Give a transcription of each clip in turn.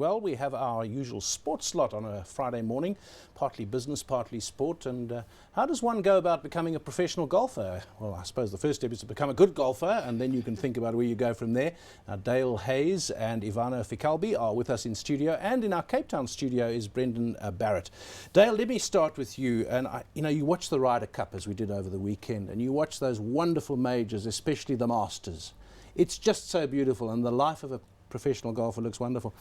well. We have our usual sports slot on a Friday morning, partly business, partly sport. And how does one go about becoming a professional golfer? Well, I suppose the first step is to become a good golfer, and then you can think about where you go from there. Dale Hayes and Ivano Ficalbi are with us in studio, and in our Cape Town studio is Brendan Barrat. Dale, let me start with you. And you watch the Ryder Cup as we did over the weekend, and you watch those wonderful majors, especially the Masters. It's just so beautiful, and the life of a professional golfer looks wonderful.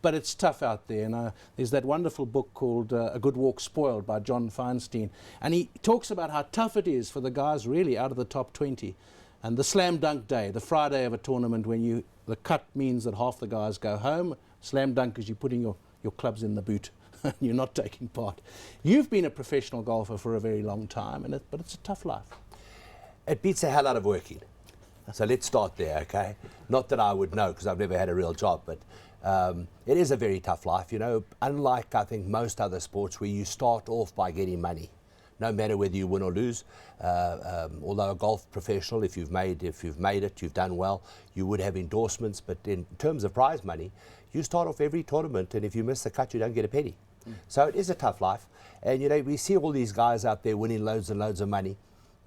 But it's tough out there. And there's that wonderful book called A Good Walk Spoiled by John Feinstein. And he talks about how tough it is for the guys really out of the top 20. And the slam dunk day, the Friday of a tournament when the cut means that half the guys go home. Slam dunk is you putting your clubs in the boot. You're not taking part. You've been a professional golfer for a very long time, but it's a tough life. It beats the hell out of working. So let's start there, okay? Not that I would know, because I've never had a real job, but it is a very tough life, you know. Unlike, I think, most other sports where you start off by getting money, no matter whether you win or lose. Although a golf professional, if you've made it, you've done well, you would have endorsements. But in terms of prize money, you start off every tournament, and if you miss the cut, you don't get a penny. So it is a tough life. And, you know, we see all these guys out there winning loads and loads of money.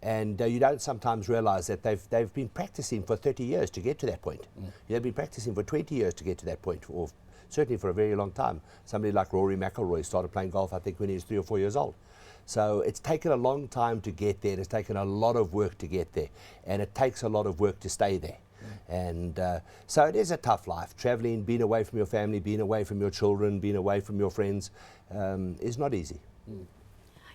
And you don't sometimes realize that they've been practicing for 30 years to get to that point. They've been practicing for 20 years to get to that point, or certainly for a very long time. Somebody like Rory McIlroy started playing golf, I think, when he was 3 or 4 years old. So it's taken a long time to get there. It's taken a lot of work to get there. And it takes a lot of work to stay there. And so it is a tough life. Traveling, being away from your family, being away from your children, being away from your friends is not easy.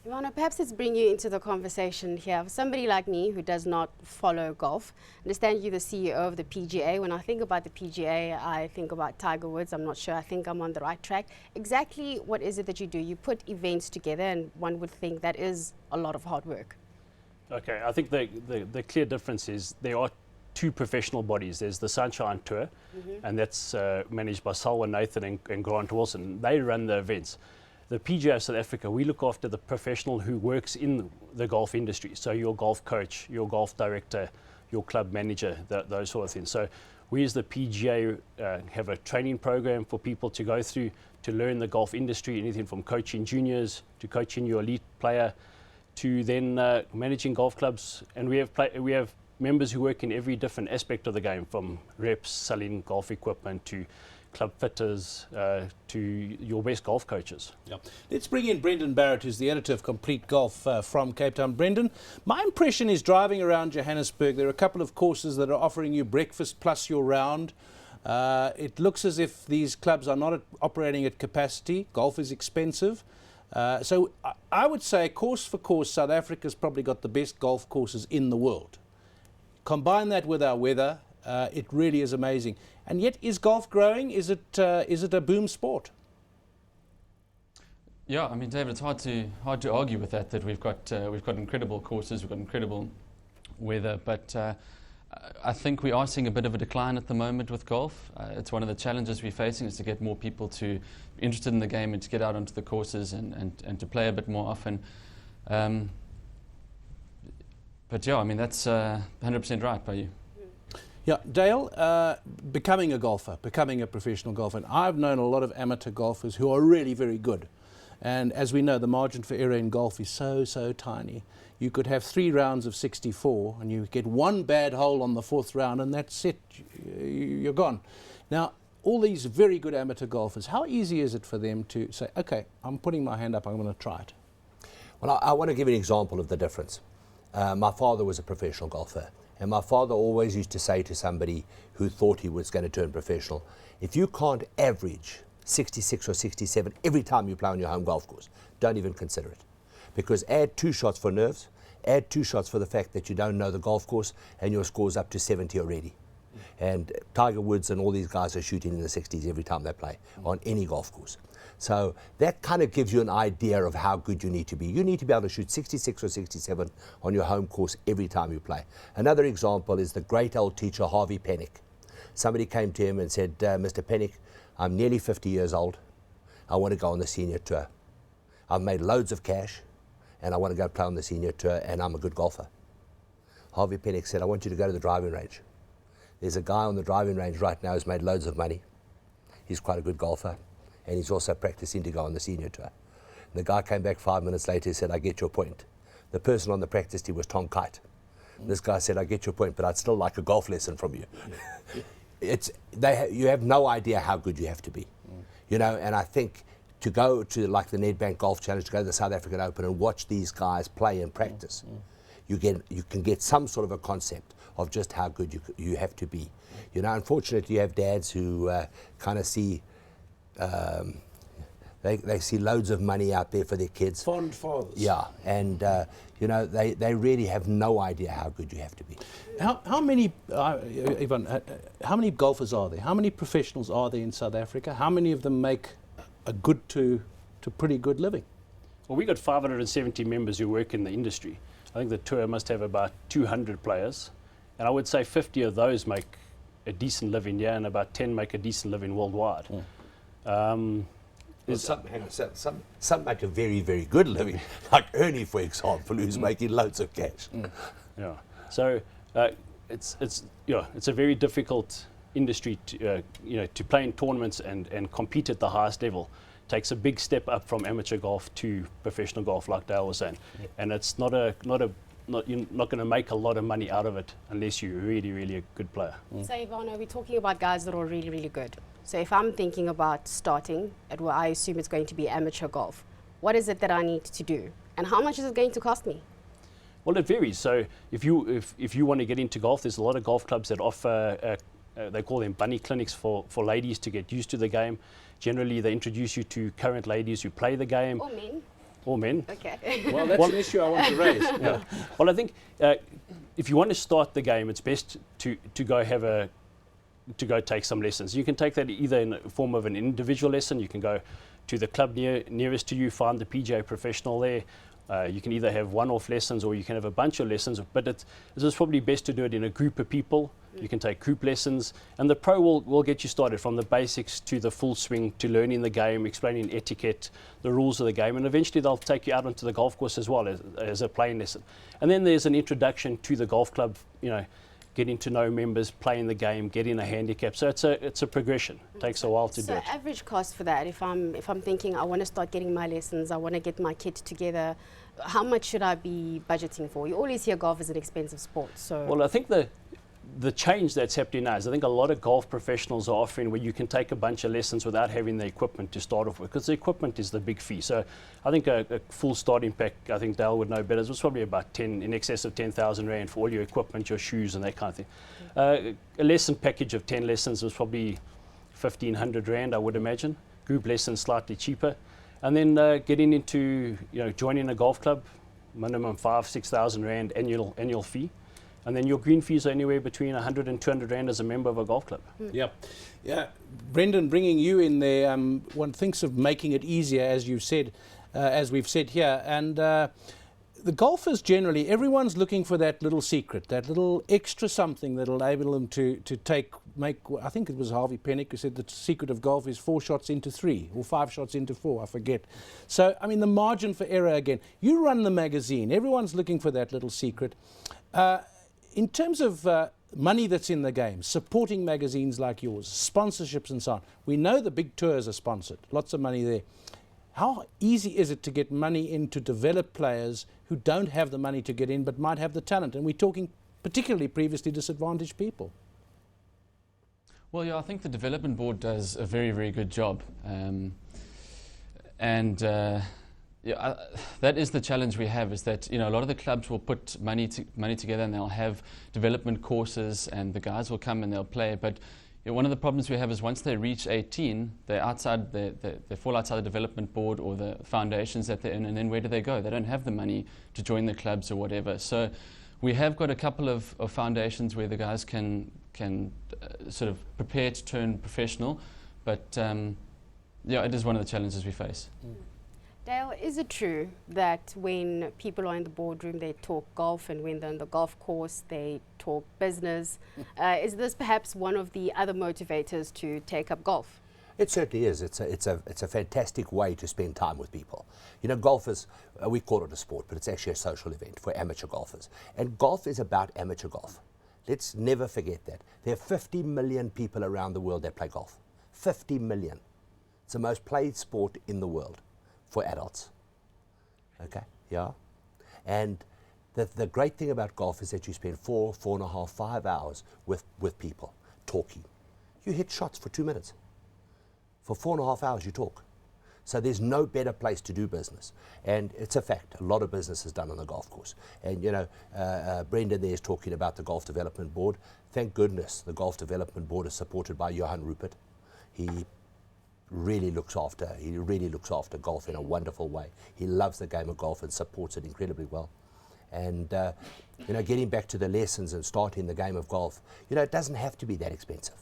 Ivano, perhaps let's bring you into the conversation here. For somebody like me who does not follow golf, I understand you're the CEO of the PGA. When I think about the PGA, I think about Tiger Woods. I'm not sure I think I'm on the right track. Exactly what is it that you do? You put events together, and one would think that is a lot of hard work. Okay, I think the clear difference is there are two professional bodies. There's the Sunshine Tour, and that's managed by Salwa Nathan and Grant Wilson. They run the events. The PGA of South Africa, we look after the professional who works in the golf industry. So your golf coach, your golf director, your club manager, those sort of things. So we as the PGA have a training program for people to go through to learn the golf industry, anything from coaching juniors to coaching your elite player to then managing golf clubs. And we have members who work in every different aspect of the game, from reps, selling golf equipment, to club fitters, to your best golf coaches. Yeah. Let's bring in Brendan Barrat, who's the editor of Complete Golf from Cape Town. Brendan, my impression is driving around Johannesburg, there are a couple of courses that are offering you breakfast plus your round. It looks as if these clubs are not operating at capacity. Golf is expensive. So I would say, course for course, South Africa's probably got the best golf courses in the world. Combine that with our weather, it really is amazing. And yet, is golf growing? Is it a boom sport? Yeah, I mean, David, it's hard to argue with that. That we've got incredible courses, we've got incredible weather, but I think we are seeing a bit of a decline at the moment with golf. It's one of the challenges we're facing, is to get more people to be interested in the game and to get out onto the courses and to play a bit more often. But yeah, I mean, that's 100% right by you. Yeah, Dale, becoming a golfer, becoming a professional golfer, and I've known a lot of amateur golfers who are really very good. And as we know, the margin for error in golf is so tiny. You could have 3 rounds of 64, and you get one bad hole on the 4th round, and that's it. You're gone. Now, all these very good amateur golfers, how easy is it for them to say, okay, I'm putting my hand up, I'm going to try it? Well, I want to give you an example of the difference. My father was a professional golfer. And my father always used to say to somebody who thought he was going to turn professional, if you can't average 66 or 67 every time you play on your home golf course, don't even consider it. Because add 2 shots for nerves, add 2 shots for the fact that you don't know the golf course, and your score's up to 70 already. And Tiger Woods and all these guys are shooting in the 60s every time they play on any golf course. So that kind of gives you an idea of how good you need to be. You need to be able to shoot 66 or 67 on your home course every time you play. Another example is the great old teacher, Harvey Pennick. Somebody came to him and said, Mr. Pennick, I'm nearly 50 years old. I want to go on the senior tour. I've made loads of cash, and I want to go play on the senior tour, and I'm a good golfer. Harvey Pennick said, I want you to go to the driving range. There's a guy on the driving range right now who's made loads of money. he's quite a good golfer, and he's also practicing to go on the senior tour. And the guy came back 5 minutes later and said, I get your point. The person on the practice team was Tom Kite. This guy said, I get your point, but I'd still like a golf lesson from you. You have no idea how good you have to be. You know, and I think to go to like the Nedbank Golf Challenge, to go to the South African Open and watch these guys play and practice, you can get some sort of a concept of just how good you have to be. You know, unfortunately, you have dads who kind of see, they see loads of money out there for their kids. Fond fathers. Yeah, and you know, they really have no idea how good you have to be. How many, Ivan, how many golfers are there? How many professionals are there in South Africa? How many of them make a good to pretty good living? Well, we got 570 members who work in the industry. I think the tour must have about 200 players, and I would say 50 of those make a decent living here, and about 10 make a decent living worldwide. Well, some make a very, very good living, like Ernie, for example, who's making loads of cash. Yeah. So it's a very difficult industry to to play in tournaments and compete at the highest level. Takes a big step up from amateur golf to professional golf, like Dale was saying, and it's you're not going to make a lot of money out of it unless you're really a good player. So Ivano, we're talking about guys that are really good. So if I'm thinking about starting at what I assume it's going to be amateur golf, what is it that I need to do, and how much is it going to cost me? Well, it varies. So if you want to get into golf, there's a lot of golf clubs that offer they call them bunny clinics for ladies to get used to the game. Generally, they introduce you to current ladies who play the game. Or men. Or men. Okay. Well, that's an issue I want to raise. Yeah. Well, I think if you want to start the game, it's best to go take some lessons. You can take that either in the form of an individual lesson. You can go to the club nearest to you, find the PGA professional there. You can either have one-off lessons or you can have a bunch of lessons, but it's probably best to do it in a group of people. You can take group lessons, and the pro will get you started from the basics to the full swing, to learning the game, explaining etiquette, the rules of the game, and eventually they'll take you out onto the golf course as well as a playing lesson. And then there's an introduction to the golf club, getting to know members, playing the game, getting a handicap. So it's a progression. It takes a while to do it. So average cost for that, if I'm thinking I want to start getting my lessons, I want to get my kit together, how much should I be budgeting for? You always hear golf is an expensive sport. So well, I think the change that's happening now is I think a lot of golf professionals are offering where you can take a bunch of lessons without having the equipment to start off with, because the equipment is the big fee. So I think a full starting pack, I think Dale would know better, it was probably about in excess of 10,000 Rand for all your equipment, your shoes and that kind of thing. A lesson package of 10 lessons was probably 1,500 Rand, I would imagine. Group lessons slightly cheaper. And then getting into joining a golf club, minimum 5,000-6,000 Rand annual fee. And then your green fees are anywhere between 100 and 200 Rand as a member of a golf club. Yep. Yeah. Brendan, bringing you in there, one thinks of making it easier, as you've said, as we've said here. And the golfers generally, everyone's looking for that little secret, that little extra something that'll enable them to make, I think it was Harvey Pennick who said the secret of golf is 4 shots into 3 or 5 shots into 4, I forget. So, I mean, the margin for error again. You run the magazine, everyone's looking for that little secret. In terms of money that's in the game, supporting magazines like yours, sponsorships and so on, we know the big tours are sponsored, lots of money there. How easy is it to get money in to develop players who don't have the money to get in but might have the talent? And we're talking particularly previously disadvantaged people. Well, yeah, I think the development board does a very good job. That is the challenge we have, is that a lot of the clubs will put money together and they'll have development courses and the guys will come and they'll play. But one of the problems we have is once they reach 18, they're outside, they fall outside the development board or the foundations that they're in, and then where do they go? They don't have the money to join the clubs or whatever. So we have got a couple of foundations where the guys can sort of prepare to turn professional, but it is one of the challenges we face. Dale, is it true that when people are in the boardroom they talk golf, and when they're on the golf course they talk business? Is this perhaps one of the other motivators to take up golf? It certainly is. It's a fantastic way to spend time with people. Golfers, we call it a sport, but it's actually a social event for amateur golfers. And golf is about amateur golf. Let's never forget that. There are 50 million people around the world that play golf. 50 million. It's the most played sport in the world for adults. Okay, yeah. And the great thing about golf is that you spend 4.5, 5 hours with people talking. You hit shots for 2 minutes. For 4.5 hours you talk. So there's no better place to do business. And it's a fact, a lot of business is done on the golf course. And you know, Brendan there is talking about the Golf Development Board. Thank goodness the Golf Development Board is supported by Johan Rupert. He really looks after golf in a wonderful way. He loves the game of golf and supports it incredibly well. And you know, getting back to the lessons and starting the game of golf, you know, it doesn't have to be that expensive.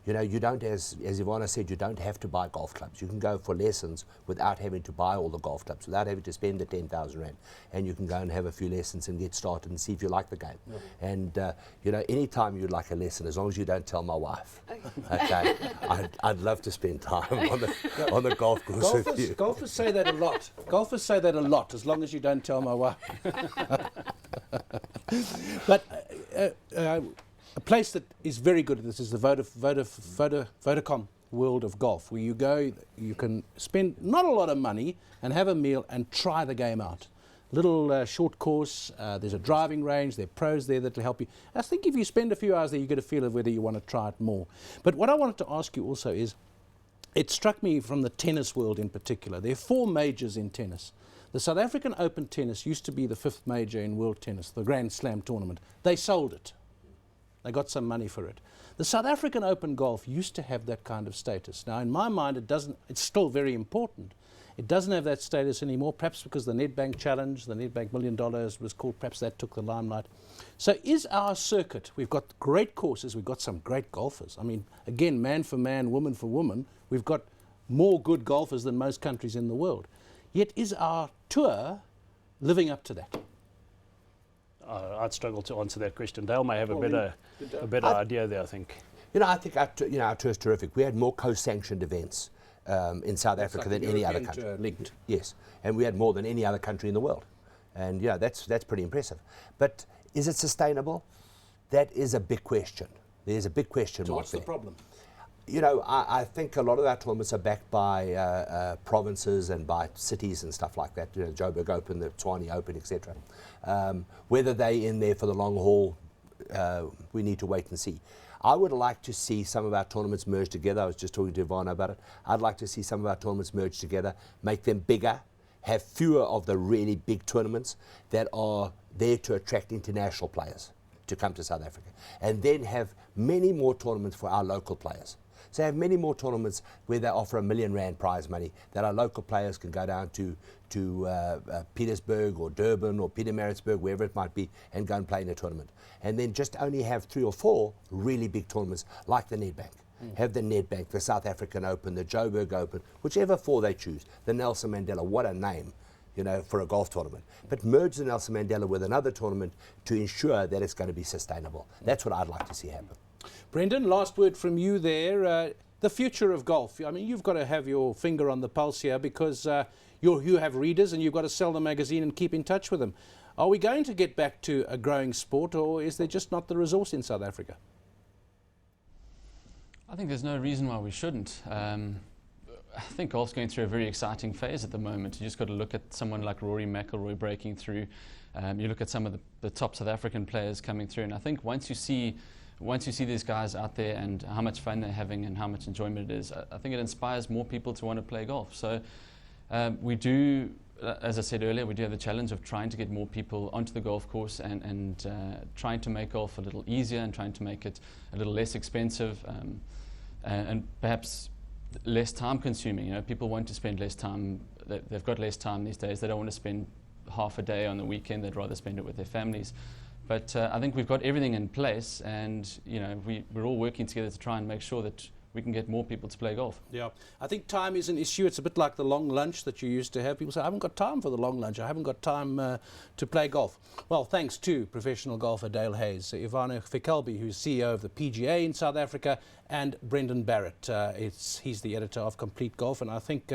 You know, you don't, as Ivano said, you don't have to buy golf clubs. You can go for lessons without having to buy all the golf clubs, without having to spend the 10,000 rand. And you can go and have a few lessons and get started and see if you like the game. And you know, anytime you like a lesson, as long as you don't tell my wife, okay, I'd love to spend time on the golf course with you. Golfers say that a lot. Golfers say that a lot, as long as you don't tell my wife. But a place that is very good at this is the Vodacom World of Golf, where you go, you can spend not a lot of money and have a meal and try the game out. Little short course, there's a driving range, there are pros there that will help you. I think if you spend a few hours there, you get a feel of whether you want to try it more. But what I wanted to ask you also is, it struck me from the tennis world in particular, there are 4 majors in tennis. The South African Open tennis used to be the 5th major in world tennis, the Grand Slam tournament. They sold it. They got some money for it. The South African Open golf used to have that kind of status. Now, in my mind, it's still very important. It doesn't have that status anymore, perhaps because the Nedbank Challenge, the Nedbank $1 million was called, perhaps that took the limelight. So is our circuit, we've got great courses, we've got some great golfers. I mean, again, man for man, woman for woman, we've got more good golfers than most countries in the world. Yet is our tour living up to that? I'd struggle to answer that question. Dale may have a better idea there, I think. You know, I think our tour is terrific. We had more co-sanctioned events in South Africa than any other country. Linked. Yes, and we had more than any other country in the world. And yeah, that's pretty impressive. But is it sustainable? That is a big question. There's a big question mark there. What's the problem? You know, I think a lot of our tournaments are backed by provinces and by cities and stuff like that. You know, Joburg Open, the Tshwane Open, etc. Whether they're in there for the long haul, we need to wait and see. I would like to see some of our tournaments merge together. I was just talking to Ivano about it. I'd like to see some of our tournaments merge together, make them bigger, have fewer of the really big tournaments that are there to attract international players to come to South Africa, and then have many more tournaments for our local players. So have many more tournaments where they offer R1 million prize money that our local players can go down to Petersburg or Durban or Pietermaritzburg, wherever it might be, and go and play in a tournament. And then just only have 3 or 4 really big tournaments like the Nedbank. Have the Nedbank, the South African Open, the Joburg Open, whichever 4 they choose. The Nelson Mandela, what a name, you know, for a golf tournament. But merge the Nelson Mandela with another tournament to ensure that it's going to be sustainable. That's what I'd like to see happen. Brendan, last word from you there. The future of golf. I mean, you've got to have your finger on the pulse here, because you have readers and you've got to sell the magazine and keep in touch with them. Are we going to get back to a growing sport, or is there just not the resource in South Africa? I think there's no reason why we shouldn't. I think golf's going through a very exciting phase at the moment. You just got to look at someone like Rory McIlroy breaking through. You look at some of the top South African players coming through, and I think once you see these guys out there and how much fun they're having and how much enjoyment it is, I think it inspires more people to want to play golf. So we do, as I said earlier, we do have the challenge of trying to get more people onto the golf course and trying to make golf a little easier and trying to make it a little less expensive and perhaps less time consuming. You know, people want to spend less time. They've got less time these days. They don't want to spend half a day on the weekend. They'd rather spend it with their families. But I think we've got everything in place, and you know, we're all working together to try and make sure that we can get more people to play golf. Yeah, I think time is an issue. It's a bit like the long lunch that you used to have. People say, I haven't got time for the long lunch. I haven't got time to play golf. Well, thanks to professional golfer Dale Hayes, Ivano Ficalbi, who's CEO of the PGA in South Africa, and Brendan Barrat. He's the editor of Complete Golf, and I think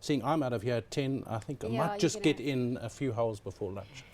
seeing I'm out of here at 10, I think I might just get in a few holes before lunch.